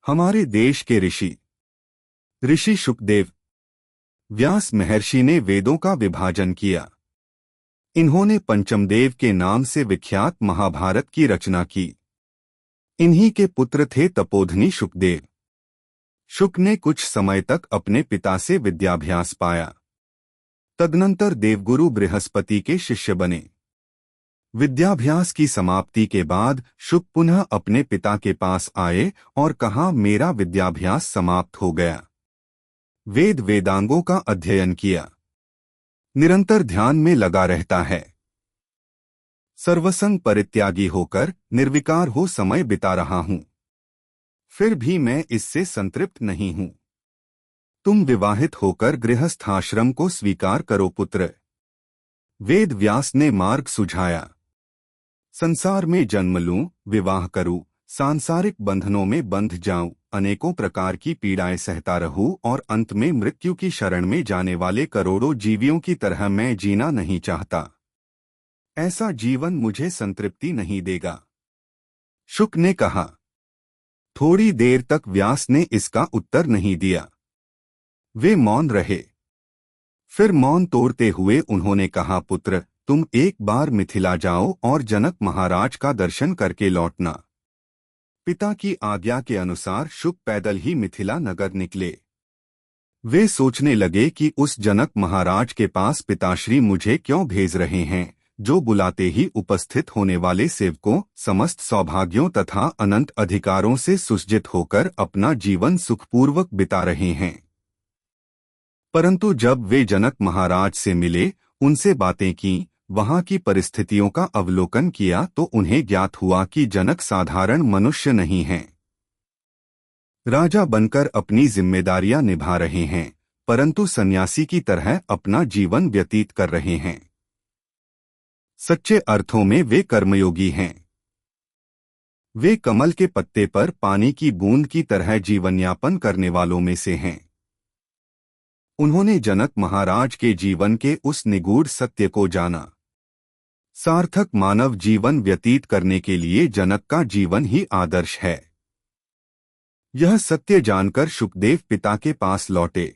हमारे देश के ऋषि ऋषि शुकदेव व्यास महर्षि ने वेदों का विभाजन किया। इन्होंने पंचमदेव के नाम से विख्यात महाभारत की रचना की। इन्हीं के पुत्र थे तपोधनी शुकदेव। शुक ने कुछ समय तक अपने पिता से विद्याभ्यास पाया। तदनंतर देवगुरु बृहस्पति के शिष्य बने। विद्याभ्यास की समाप्ति के बाद शुक पुनः अपने पिता के पास आए और कहा, मेरा विद्याभ्यास समाप्त हो गया। वेदांगों का अध्ययन किया, निरंतर ध्यान में लगा रहता है। सर्वसंग परित्यागी होकर निर्विकार हो समय बिता रहा हूं, फिर भी मैं इससे संतृप्त नहीं हूं। तुम विवाहित होकर गृहस्थाश्रम को स्वीकार करो पुत्र। वेद व्यास ने मार्ग सुझाया। संसार में जन्म लूं, विवाह करूं, सांसारिक बंधनों में बंध जाऊं, अनेकों प्रकार की पीड़ाएं सहता रहूं और अंत में मृत्यु की शरण में जाने वाले करोड़ों जीवियों की तरह मैं जीना नहीं चाहता। ऐसा जीवन मुझे संतृप्ति नहीं देगा। शुक ने कहा। थोड़ी देर तक व्यास ने इसका उत्तर नहीं दिया। वे मौन रहे। फिर मौन तोड़ते हुए उन्होंने कहा, पुत्र, तुम एक बार मिथिला जाओ और जनक महाराज का दर्शन करके लौटना। पिता की आज्ञा के अनुसार शुक पैदल ही मिथिला नगर निकले। वे सोचने लगे कि उस जनक महाराज के पास पिताश्री मुझे क्यों भेज रहे हैं, जो बुलाते ही उपस्थित होने वाले सेवकों, समस्त सौभाग्यों तथा अनंत अधिकारों से सुसज्जित होकर अपना जीवन सुखपूर्वक बिता रहे हैं। परंतु जब वे जनक महाराज से मिले, उनसे बातें की, वहां की परिस्थितियों का अवलोकन किया तो उन्हें ज्ञात हुआ कि जनक साधारण मनुष्य नहीं हैं। राजा बनकर अपनी जिम्मेदारियां निभा रहे हैं, परंतु सन्यासी की तरह अपना जीवन व्यतीत कर रहे हैं। सच्चे अर्थों में वे कर्मयोगी हैं। वे कमल के पत्ते पर पानी की बूंद की तरह जीवनयापन करने वालों में से हैं। उन्होंने जनक महाराज के जीवन के उस निगूढ़ सत्य को जाना। सार्थक मानव जीवन व्यतीत करने के लिए जनक का जीवन ही आदर्श है। यह सत्य जानकर शुकदेव पिता के पास लौटे।